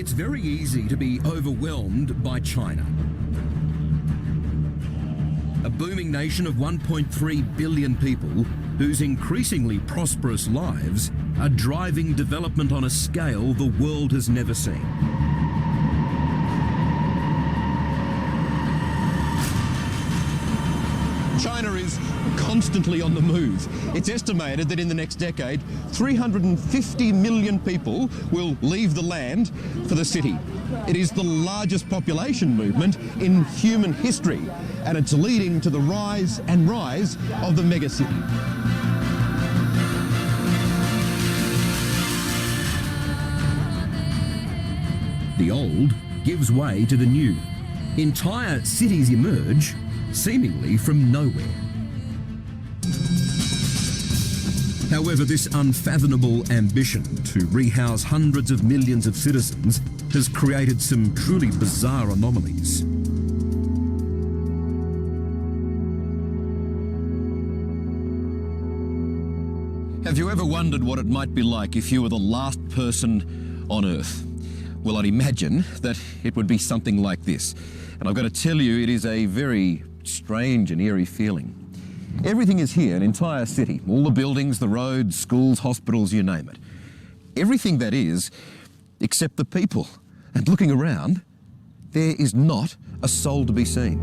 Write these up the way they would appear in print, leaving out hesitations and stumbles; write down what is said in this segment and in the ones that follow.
It's very easy to be overwhelmed by China. A booming nation of 1.3 billion people whose increasingly prosperous lives are driving development on a scale the world has never seen. China is constantly on the move. It's estimated that in the next decade, 350 million people will leave the land for the city. It is the largest population movement in human history, and it's leading to the rise of the megacity. The old gives way to the new. Entire cities emerge, seemingly from nowhere. However, this unfathomable ambition to rehouse hundreds of millions of citizens has created some truly bizarre anomalies. Have you ever wondered what it might be like if you were the last person on Earth? Well, I'd imagine that it would be something like this. And I've got to tell you, it is a very strange and eerie feeling. Everything is here, an entire city. All the buildings, the roads, schools, hospitals, you name it. Everything that is, except the people. And looking around, there is not a soul to be seen.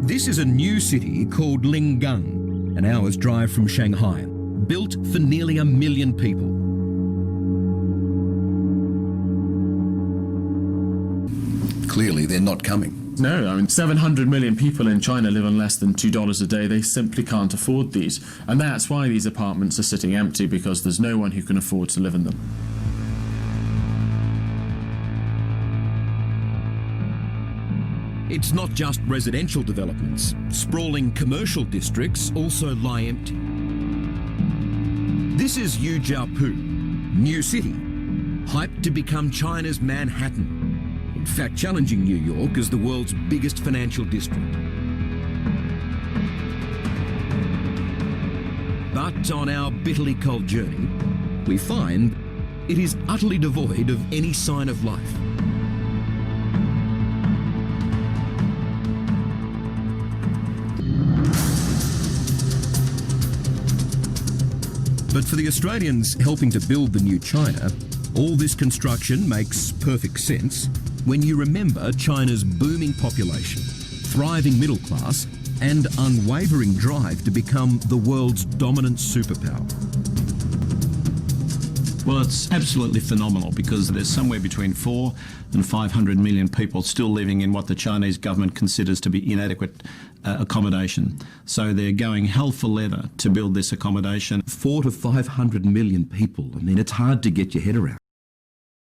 This is a new city called Lingang, an hour's drive from Shanghai, built for nearly 1 million people. Clearly, they're not coming. No, I mean, 700 million people in China live on less than $2 a day. They simply can't afford these. And that's why these apartments are sitting empty, because there's no one who can afford to live in them. It's not just residential developments. Sprawling commercial districts also lie empty. This is Yujiapu, new city, hyped to become China's Manhattan. In fact, challenging New York as the world's biggest financial district. But on our bitterly cold journey, we find it is utterly devoid of any sign of life. But for the Australians helping to build the new China, all this construction makes perfect sense when you remember China's booming population, thriving middle class, and unwavering drive to become the world's dominant superpower. Well, it's absolutely phenomenal, because there's somewhere between 400 and 500 million people still living in what the Chinese government considers to be inadequate accommodation. So they're going hell for leather to build this accommodation. 400 to 500 million people. I mean, it's hard to get your head around.